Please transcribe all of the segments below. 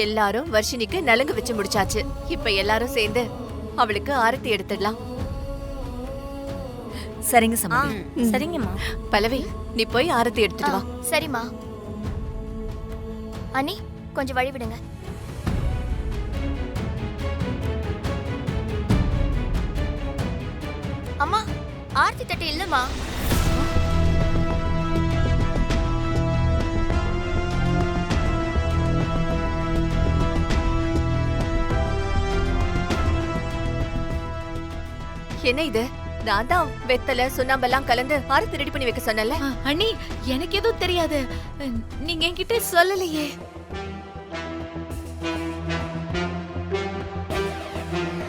எல்லாரும் வர்ஷினிக்கு நலங்கு வச்சு முடிச்சாச்சு. இப்ப எல்லாரும் சேர்ந்து அவளுக்கு ஆரத்தி எடுத்துடலாம். சரிங்க சம்மதி. சரிங்கம்மா. பல்லவி, நீ போய் ஆரத்தி எடுத்துட்டு வா. சரிம்மா. அண்ணி, கொஞ்சம் வழி விடுங்க. அம்மா, ஆர்த்தி தட்டு இல்லம்மா. என்ன இது? நான் தான் வெத்தலை சுண்ணாம்பெல்லாம் கலந்து ஆரத்தி ரெடி பண்ணி வைக்க சொன்னல. அண்ணி, எனக்கு எதுவும் தெரியாது. நீங்க என்கிட்ட சொல்லலையே.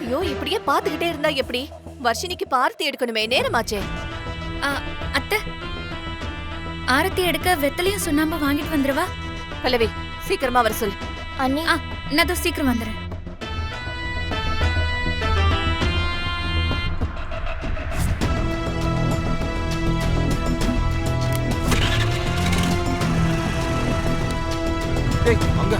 ஐயோ, இப்படியே பாத்துக்கிட்டே இருந்தா எப்படி? வர்ஷினிக்கு ஆரத்தி எடுக்கணுமே, நேரமாச்சே. அத்தை, ஆரத்தி எடுக்க வெத்தலையும் சுண்ணாம்பு வாங்கிட்டு வந்துருவா. பல்லவி, சீக்கிரமா வர சொல்லு. அண்ணி, நான் சீக்கிரம் வந்துடுறேன். அங்க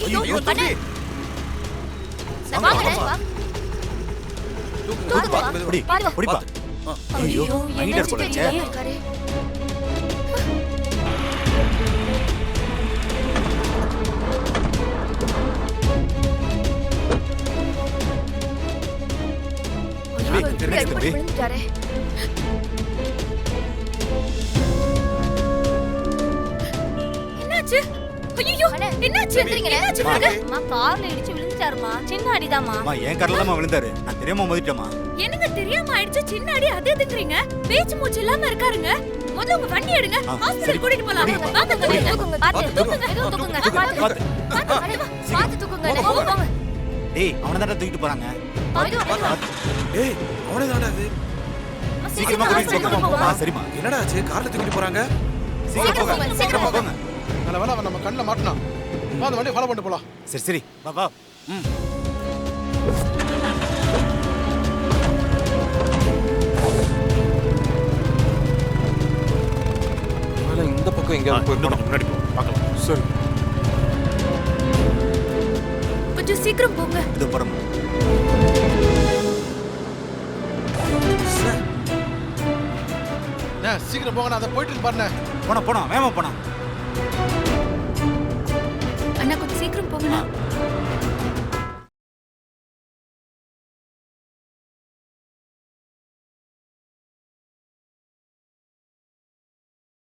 ஐயோ, அண்ணே. வாங்க, வா. புடிப்பா. ஐயோ, என்ன போல இருக்கே. இருக்காரு? விழுந்துட்டாரே. என்னாச்சு? ஐயோ, என்னாச்சு? என்னாச்சு? அம்மா, கார்ல இடிச்சு விழுந்துட்டாருமா. சின்ன அடிதாம்மா. அம்மா, என் கார்ல தான் விழுந்தாரு. நான் தெரியாம மோதிட்டேம்மா. என்னங்க தெரியாம ஆயிடுச்சு? சின்ன அடி, அது எதுக்குறீங்க? பேச்சு மூச்சு இல்லாம இருக்காருங்க. முதல்ல உங்க வண்டி எடுங்க, ஹாஸ்பிடல் கூட்டிட்டு போலாம். வாங்க தூக்குங்க. பாத்து தூக்குங்க. ஏதோ தூக்குங்க. பாத்து தூக்குங்க. போங்க. டேய், அவனை தான் தூக்கிட்டு போறாங்க. டேய், அவனே தான்டா இது. சீக்கிரமா கூட்டிட்டு போங்க. சரிம்மா. என்னடா ஆச்சு? கார்ல தூக்கிட்டு போறாங்க. சீக்கிரம் போங்க. சீக்கிரமா போங்க. நல்ல வேலை அவன் நம்ம கண்ணுல மாட்டினான். வா, அந்த வண்டியை ஃபாலோ பண்ணிட்டு போலாம். சரி வா வா. இந்த பக்கம் எங்கேயாவது போய் முன்னாடி போ, பார்க்கலாம். சரி. கொஞ்சம் சீக்கிரம் போங்க. இது போறோம். சீக்கிரம் போங்க, நான் அதை போயிட்டு பாருங்க. போனா வேகமா போனா. அண்ணா, கொஞ்சம் சீக்கிரம் போங்கண்ணா.